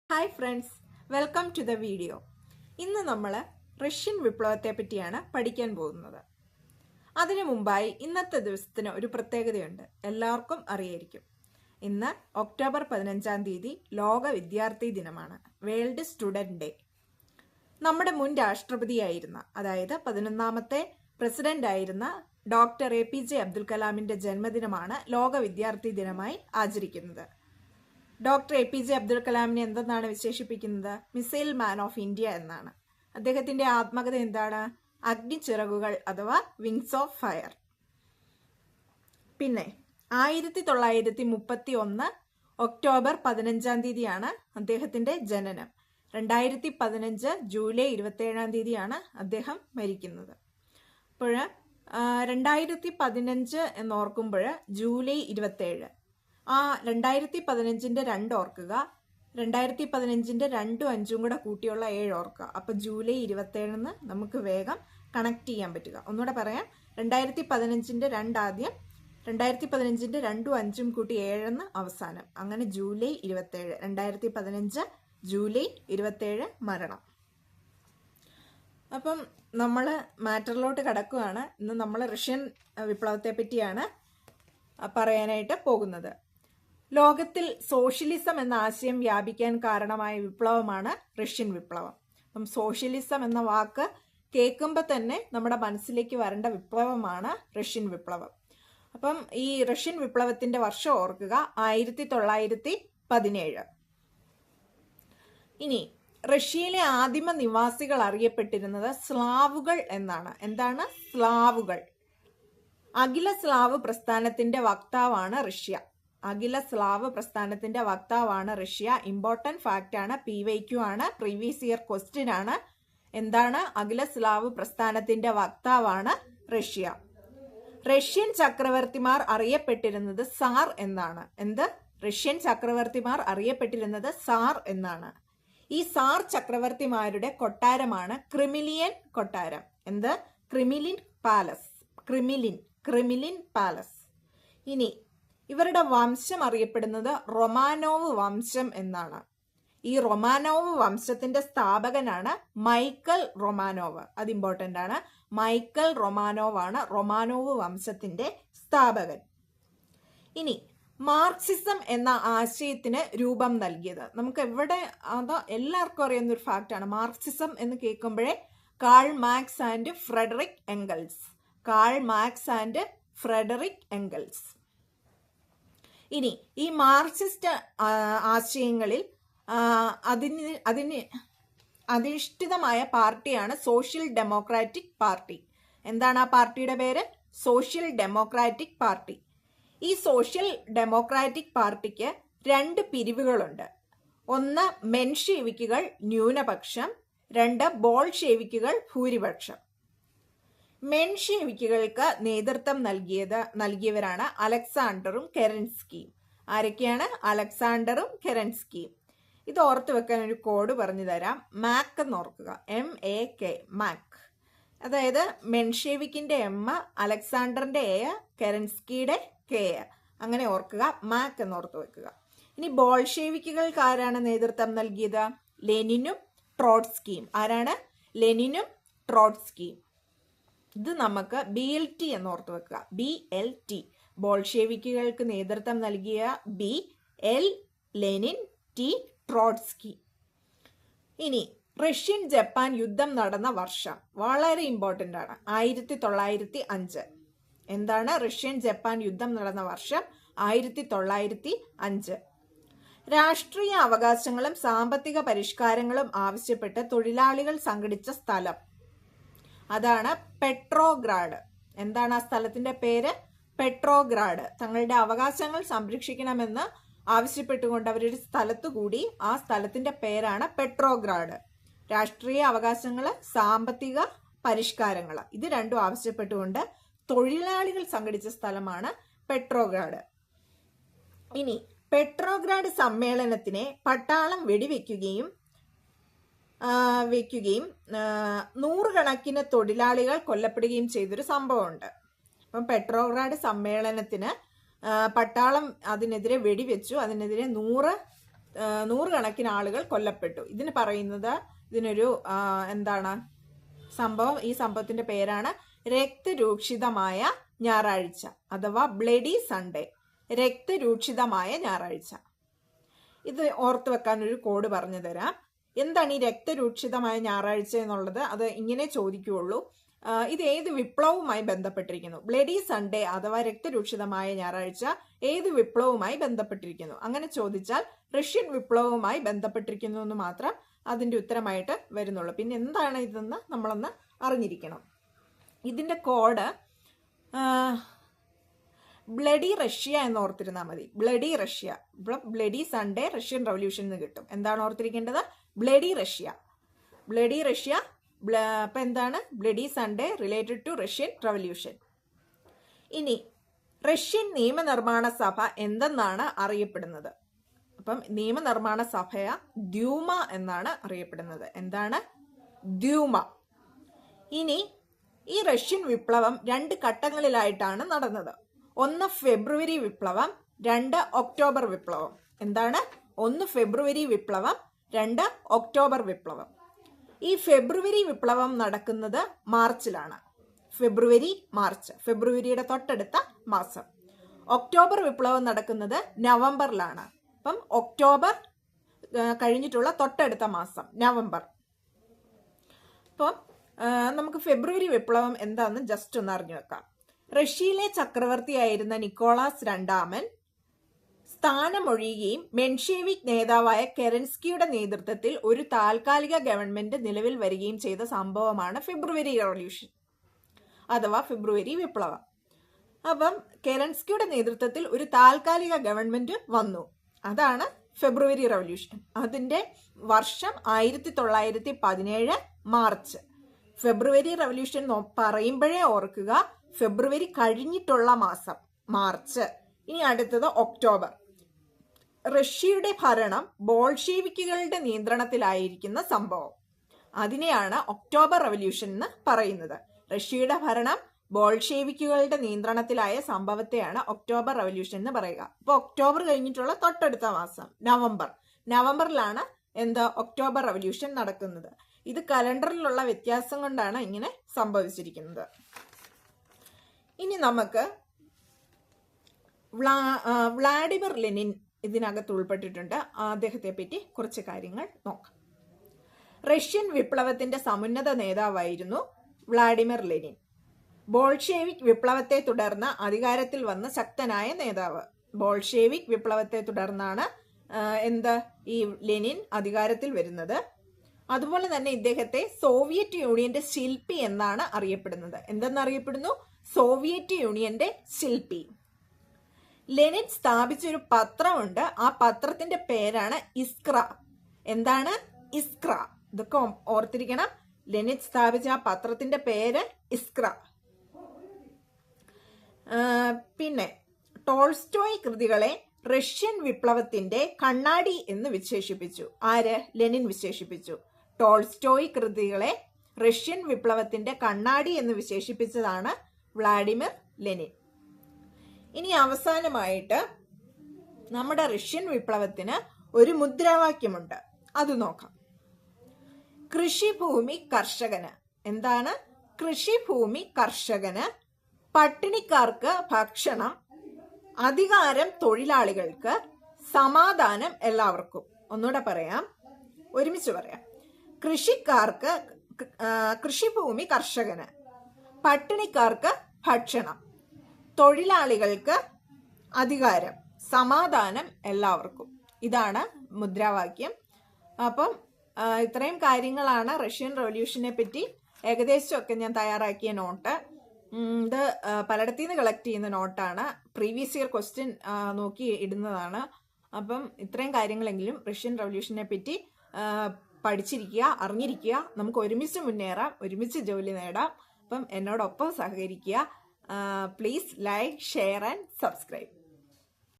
Hi friends, welcome to the video. ഇന്ന് നമ്മൾ Russian വിപ്ലവത്തെ പറ്റിയാണ് പഠിക്കാൻ പോകുന്നത്. അതിനു മുമ്പായി ഇന്നത്തെ ദിവസത്തിന് ഒരു പ്രത്യേകതയുണ്ട്, എല്ലാവർക്കും അറിയായിരിക്കും. ഇന്ന് ഒക്ടോബർ 15 ലോക വിദ്യാർത്ഥി ദിനമാണ്, വേൾഡ് സ്റ്റുഡൻറ് ഡേ. നമ്മുടെ മുൻ രാഷ്ട്രപതിയായിരുന്ന, അതായത് 11ാമത്തെ പ്രസിഡന്റ് ആയിരുന്ന ഡോക്ടർ APJ അബ്ദുൽ കലാമിന്റെ ജന്മദിനമാണ് ലോക വിദ്യാർത്ഥി ദിനമായി ആചരിക്കുന്നത്. ഡോക്ടർ APJ അബ്ദുൽ കലാമിനെ എന്തെന്നാണ് വിശേഷിപ്പിക്കുന്നത്? മിസൈൽ മാൻ ഓഫ് ഇന്ത്യ എന്നാണ്. അദ്ദേഹത്തിന്റെ ആത്മകഥ എന്താണ്? അഗ്നിച്ചിറകുകൾ അഥവാ വിങ്സ് ഓഫ് ഫയർ. പിന്നെ 1931 ഒക്ടോബർ 15 അദ്ദേഹത്തിന്റെ ജനനം. 2015 ജൂലൈ 27 അദ്ദേഹം മരിക്കുന്നത്. അപ്പോൾ 2015 എന്നോർക്കുമ്പോൾ ജൂലൈ 27, ആ 2015 2 ഓർക്കുക, 2015 2ഉം 5ഉം കൂടെ കൂട്ടിയുള്ള 7 ഓർക്കുക. അപ്പൊ ജൂലൈ 27 നമുക്ക് വേഗം കണക്ട് ചെയ്യാൻ പറ്റുക. ഒന്നുകൂടെ പറയാം, 2015 2 ആദ്യം, 2015 2ഉം 5ഉം കൂട്ടി 7 അവസാനം. അങ്ങനെ ജൂലൈ 27, 2015 ജൂലൈ 27 മരണം. അപ്പം നമ്മൾ മാറ്ററിലോട്ട് കടക്കുകയാണ്. ഇന്ന് നമ്മൾ റഷ്യൻ വിപ്ലവത്തെ പറ്റിയാണ് പറയാനായിട്ട് പോകുന്നത്. ലോകത്തിൽ സോഷ്യലിസം എന്ന ആശയം വ്യാപിക്കാൻ കാരണമായ വിപ്ലവമാണ് റഷ്യൻ വിപ്ലവം. അപ്പം സോഷ്യലിസം എന്ന വാക്ക് കേൾക്കുമ്പോൾ തന്നെ നമ്മുടെ മനസ്സിലേക്ക് വരേണ്ട വിപ്ലവമാണ് റഷ്യൻ വിപ്ലവം. അപ്പം ഈ റഷ്യൻ വിപ്ലവത്തിന്റെ വർഷം ഓർക്കുക, 1917. ഇനി റഷ്യയിലെ ആദിമ നിവാസികൾ അറിയപ്പെട്ടിരുന്നത് സ്ലാവുകൾ എന്നാണ്. എന്താണ് സ്ലാവുകൾ? അഖില സ്ലാവ് പ്രസ്ഥാനത്തിന്റെ വക്താവാണ് റഷ്യ. അഖില സ്ലാവ് പ്രസ്ഥാനത്തിന്റെ വക്താവാണ് റഷ്യ. ഇമ്പോർട്ടന്റ് ഫാക്റ്റ് ആണ്, PYQ ആണ്, പ്രീവിയസ് ഇയർ ക്വസ്റ്റ്യൻ ആണ്. എന്താണ്? അഖില സ്ലാവ് പ്രസ്ഥാനത്തിന്റെ വക്താവാണ് റഷ്യ. റഷ്യൻ ചക്രവർത്തിമാർ അറിയപ്പെട്ടിരുന്നത് സാർ എന്നാണ്. എന്ത്? റഷ്യൻ ചക്രവർത്തിമാർ അറിയപ്പെട്ടിരുന്നത് സാർ എന്നാണ്. ഈ സാർ ചക്രവർത്തിമാരുടെ കൊട്ടാരമാണ് ക്രിമിലിയൻ കൊട്ടാരം. എന്ത്? ക്രിമിലിൻ പാലസ്. ക്രിമിലിൻ പാലസ്. ഇനി ഇവരുടെ വംശം അറിയപ്പെടുന്നത് റൊമാനോവ് വംശം എന്നാണ്. ഈ റൊമാനോവ് വംശത്തിന്റെ സ്ഥാപകനാണ് മൈക്കൽ റൊമാനോവ്. അത് ഇമ്പോർട്ടന്റ് ആണ്. മൈക്കൽ റൊമാനോവ് ആണ് റൊമാനോവ് വംശത്തിന്റെ സ്ഥാപകൻ. ഇനി മാർക്സിസം എന്ന ആശയത്തിന് രൂപം നൽകിയത് നമുക്ക് എവിടെ, അതോ എല്ലാവർക്കും അറിയുന്ന ഒരു ഫാക്റ്റ് ആണ്. മാർക്സിസം എന്ന് കേൾക്കുമ്പോഴേ Karl Marx and Friedrich Engels. Karl Marx and Friedrich Engels. ഇനി ഈ മാർക്സിസ്റ്റ് ആശയങ്ങളിൽ അതിന് അധിഷ്ഠിതമായ പാർട്ടിയാണ് സോഷ്യൽ ഡെമോക്രാറ്റിക് പാർട്ടി. എന്താണ് ആ പാർട്ടിയുടെ പേര്? Social democratic party. ഈ സോഷ്യൽ ഡെമോക്രാറ്റിക് പാർട്ടിക്ക് 2 പിരിവുകളുണ്ട്. ഒന്ന് മെൻഷേവിക്കുകൾ ന്യൂനപക്ഷം, 2 ബോൾഷേവിക്കുകൾ ഭൂരിപക്ഷം. മെൻഷേവിക്കുകൾക്ക് നേതൃത്വം നൽകിയവരാണ് അലക്സാണ്ടറും കെരൻസ്കിയും. ആരൊക്കെയാണ്? അലക്സാണ്ടറും കെരൻസ്കിയും. ഇത് ഓർത്തു വെക്കാൻ ഒരു കോഡ് പറഞ്ഞു തരാം. മാക് എന്ന് ഓർക്കുക, MAK, മാക്. അതായത് മെൻഷേവിക്കിന്റെ M, അലക്സാണ്ടറിന്റെ A, കെരൻസ്കിയുടെ K. അങ്ങനെ ഓർക്കുക, മാക് എന്ന് ഓർത്തു വെക്കുക. ഇനി ബോൾഷേവിക്കുകൾക്ക് ആരാണ് നേതൃത്വം നൽകിയത്? ലെനിനും ട്രോട്സ്കിയും. ആരാണ്? ലെനിനും ട്രോട്സ്കിയും. ഇത് നമുക്ക് BLT എന്ന് ഓർത്തു വെക്കുക, BLT. ബോൾഷേവിക്കുകൾക്ക് നേതൃത്വം നൽകിയ B, L Lenin, T Trotsky. ഇനി റഷ്യൻ ജപ്പാൻ യുദ്ധം നടന്ന വർഷം വളരെ ഇമ്പോർട്ടന്റ് ആണ്, 1905. എന്താണ്? റഷ്യൻ ജപ്പാൻ യുദ്ധം നടന്ന വർഷം 1905. രാഷ്ട്രീയ അവകാശങ്ങളും സാമ്പത്തിക പരിഷ്കാരങ്ങളും ആവശ്യപ്പെട്ട് തൊഴിലാളികൾ സംഘടിച്ച സ്ഥലം, അതാണ് പെട്രോഗ്രാഡ്. എന്താണ് ആ സ്ഥലത്തിന്റെ പേര്? പെട്രോഗ്രാഡ്. തങ്ങളുടെ അവകാശങ്ങൾ സംരക്ഷിക്കണമെന്ന് ആവശ്യപ്പെട്ടുകൊണ്ട് അവരൊരു സ്ഥലത്തു കൂടി. ആ സ്ഥലത്തിന്റെ പേരാണ് പെട്രോഗ്രാഡ്. രാഷ്ട്രീയ അവകാശങ്ങള്, സാമ്പത്തിക പരിഷ്കാരങ്ങൾ, ഇത് രണ്ടും ആവശ്യപ്പെട്ടുകൊണ്ട് തൊഴിലാളികൾ സംഘടിച്ച സ്ഥലമാണ് പെട്രോഗ്രാഡ്. ഇനി പെട്രോഗ്രാഡ് സമ്മേളനത്തിനെ പട്ടാളം വെടിവെക്കുകയും 100 കണക്കിന് തൊഴിലാളികൾ കൊല്ലപ്പെടുകയും ചെയ്തൊരു സംഭവമുണ്ട്. അപ്പം പെട്രോഗ്രാഡ് സമ്മേളനത്തിന് പട്ടാളം അതിനെതിരെ വെടിവെച്ചു. അതിനെതിരെ 100 നൂറുകണക്കിന് ആളുകൾ കൊല്ലപ്പെട്ടു. ഇതിനൊരു എന്താണ് സംഭവം? ഈ സംഭവത്തിന്റെ പേരാണ് രക്തരൂക്ഷിതമായ ഞായറാഴ്ച അഥവാ ബ്ലഡി സൺഡേ. രക്തരൂക്ഷിതമായ ഞായറാഴ്ച. ഇത് ഓർത്തു വെക്കാൻ ഒരു കോഡ് പറഞ്ഞു തരാം. എന്താണ് ഈ രക്തരൂക്ഷിതമായ ഞായറാഴ്ച എന്നുള്ളത്? അത് ഇങ്ങനെ ചോദിക്കുകയുള്ളൂ. ഇത് ഏത് വിപ്ലവവുമായി ബന്ധപ്പെട്ടിരിക്കുന്നു? ബ്ലഡി സൺഡേ അഥവാ രക്തരൂക്ഷിതമായ ഞായറാഴ്ച ഏത് വിപ്ലവവുമായി ബന്ധപ്പെട്ടിരിക്കുന്നു? അങ്ങനെ ചോദിച്ചാൽ റഷ്യൻ വിപ്ലവവുമായി ബന്ധപ്പെട്ടിരിക്കുന്നു എന്ന് മാത്രം അതിന്റെ ഉത്തരമായിട്ട് വരുന്നുള്ളൂ. പിന്നെ എന്താണ് ഇതെന്ന് നമ്മളൊന്ന് അറിഞ്ഞിരിക്കണം. ഇതിന്റെ കോഡ് ബ്ലഡി റഷ്യ എന്ന് ഓർത്തിരുന്നാൽ മതി. Bloody Russia. Bloody Sunday Russian revolution എന്ന് കിട്ടും. എന്താണ് ഓർത്തിരിക്കേണ്ടത്? Bloody Russia. Bloody Russia. അപ്പൊ എന്താണ്? Bloody Sunday related to Russian revolution. ഇനി റഷ്യൻ നിയമനിർമ്മാണ സഭ എന്തെന്നാണ് അറിയപ്പെടുന്നത്? അപ്പം നിയമനിർമ്മാണ സഭയ ദ്യൂമ എന്നാണ് അറിയപ്പെടുന്നത്. എന്താണ്? ദ്യൂമ. ഇനി ഈ റഷ്യൻ വിപ്ലവം 2 ഘട്ടങ്ങളിലായിട്ടാണ് നടന്നത്. 1 ഫെബ്രുവരി വിപ്ലവം, 2 ഒക്ടോബർ വിപ്ലവം. എന്താണ്? 1 ഫെബ്രുവരി വിപ്ലവം, 2 ഒക്ടോബർ വിപ്ലവം. ഈ ഫെബ്രുവരി വിപ്ലവം നടക്കുന്നത് മാർച്ചിലാണ്. മാർച്ച്, ഫെബ്രുവരിയുടെ തൊട്ടടുത്ത മാസം. ഒക്ടോബർ വിപ്ലവം നടക്കുന്നത് നവംബറിലാണ്. അപ്പം ഒക്ടോബർ കഴിഞ്ഞിട്ടുള്ള തൊട്ടടുത്ത മാസം നവംബർ. അപ്പം നമുക്ക് ഫെബ്രുവരി വിപ്ലവം എന്താണെന്ന് ജസ്റ്റ് ഒന്ന് അറിഞ്ഞു വെക്കാം. റഷ്യയിലെ ചക്രവർത്തിയായിരുന്ന നിക്കോളാസ് രണ്ടാമൻ സ്ഥാനമൊഴിയുകയും മെൻഷേവിക് നേതാവായ കെറൻസ്കിയുടെ നേതൃത്വത്തിൽ ഒരു താൽക്കാലിക ഗവൺമെന്റ് നിലവിൽ വരികയും ചെയ്ത സംഭവമാണ് ഫെബ്രുവരി റവല്യൂഷൻ അഥവാ ഫെബ്രുവരി വിപ്ലവം. അപ്പം കെറൻസ്കിയുടെ നേതൃത്വത്തിൽ ഒരു താൽക്കാലിക ഗവൺമെന്റ് വന്നു. അതാണ് ഫെബ്രുവരി റവല്യൂഷൻ. അതിന്റെ വർഷം 1917 മാർച്ച്. ഫെബ്രുവരി റവല്യൂഷൻ പറയുമ്പോഴേ ഓർക്കുക, ഫെബ്രുവരി കഴിഞ്ഞിട്ടുള്ള മാസം മാർച്ച്. ഇനി അടുത്തത് ഒക്ടോബർ. റഷ്യയുടെ ഭരണം ബോൾഷെവിക്കുകളുടെ നിയന്ത്രണത്തിലായിരിക്കുന്ന സംഭവം. അതിനെയാണ് ഒക്ടോബർ റവല്യൂഷൻ എന്ന് പറയുന്നത്. റഷ്യയുടെ ഭരണം ബോൾഷെവിക്കുകളുടെ നിയന്ത്രണത്തിലായ സംഭവത്തെയാണ് ഒക്ടോബർ റവല്യൂഷൻ എന്ന് പറയുക. അപ്പൊ ഒക്ടോബർ കഴിഞ്ഞിട്ടുള്ള തൊട്ടടുത്ത മാസം നവംബറിലാണ് ഒക്ടോബർ റവല്യൂഷൻ നടക്കുന്നത്. ഇത് കലണ്ടറിലുള്ള വ്യത്യാസം കൊണ്ടാണ് ഇങ്ങനെ സംഭവിച്ചിരിക്കുന്നത്. ഇനി നമുക്ക് വ്ളാഡിമിർ ലെനിൻ ഇതിനകത്ത് ഉൾപ്പെട്ടിട്ടുണ്ട്. അദ്ദേഹത്തെ പറ്റി കുറച്ച് കാര്യങ്ങൾ നോക്കാം. റഷ്യൻ വിപ്ലവത്തിന്റെ സമുന്നത നേതാവായിരുന്നു വ്ളാഡിമിർ ലെനിൻ. ബോൾഷെവിക് വിപ്ലവത്തെ തുടർന്ന് അധികാരത്തിൽ വന്ന ശക്തനായ നേതാവ്. ബോൾഷെവിക് വിപ്ലവത്തെ തുടർന്നാണ് ഈ ലെനിൻ അധികാരത്തിൽ വരുന്നത്. അതുപോലെ തന്നെ ഇദ്ദേഹത്തെ സോവിയറ്റ് യൂണിയന്റെ ശില്പി എന്നാണ് അറിയപ്പെടുന്നത്. എന്തെന്നറിയപ്പെടുന്നു? സോവിയറ്റ് യൂണിയന്റെ ശില്പി. ലെനിൻ സ്ഥാപിച്ചൊരു പത്രമുണ്ട്. ആ പത്രത്തിന്റെ പേരാണ് ഇസ്ക്ര. എന്താണ്? ഇസ്ക്ര. ഇതൊക്കെ ഓർത്തിരിക്കണം. ലെനിൻ സ്ഥാപിച്ച ആ പത്രത്തിന്റെ പേര് ഇസ്ക്ര. പിന്നെ ടോൾസ്റ്റോയ് കൃതികളെ റഷ്യൻ വിപ്ലവത്തിന്റെ കണ്ണാടി എന്ന് വിശേഷിപ്പിച്ചു. ആര്? ലെനിൻ വിശേഷിപ്പിച്ചു. ടോൾസ്റ്റോയ് കൃതികളെ റഷ്യൻ വിപ്ലവത്തിന്റെ കണ്ണാടി എന്ന് വിശേഷിപ്പിച്ചതാണ് വ്ളാഡിമിർ ലെനിൻ. ഇനി അവസാനമായിട്ട് നമ്മുടെ റഷ്യൻ വിപ്ലവത്തിന് ഒരു മുദ്രാവാക്യമുണ്ട്. അത് നോക്കാം. കൃഷിഭൂമി കർഷകന്. എന്താണ്? കൃഷിഭൂമി കർഷകന്, പട്ടിണിക്കാർക്ക് ഭക്ഷണം, അധികാരം തൊഴിലാളികൾക്ക്, സമാധാനം എല്ലാവർക്കും. ഒന്നുകൂടെ പറയാം, ഒരുമിച്ച് പറയാം. കൃഷിഭൂമി കർഷകന്, പട്ടിണിക്കാർക്ക് ഭക്ഷണം, തൊഴിലാളികൾക്ക് അധികാരം, സമാധാനം എല്ലാവർക്കും. ഇതാണ് മുദ്രാവാക്യം. അപ്പം ഇത്രയും കാര്യങ്ങളാണ് റഷ്യൻ റവല്യൂഷനെ പറ്റി ഏകദേശമൊക്കെ ഞാൻ തയ്യാറാക്കിയ നോട്ട്. ഇത് പലയിടത്തു നിന്ന് കളക്ട് ചെയ്യുന്ന നോട്ടാണ്. പ്രീവിയസ് ഇയർ ക്വസ്റ്റ്യൻ നോക്കി ഇടുന്നതാണ്. അപ്പം ഇത്രയും കാര്യങ്ങളെങ്കിലും റഷ്യൻ റവല്യൂഷനെ പറ്റി പഠിച്ചിരിക്കുക, അറിഞ്ഞിരിക്കുക. നമുക്ക് ഒരുമിച്ച് മുന്നേറാം, ഒരുമിച്ച് ജോലി നേടാം. അപ്പം എന്നോടൊപ്പം സഹകരിക്കുക. Please like, share and subscribe.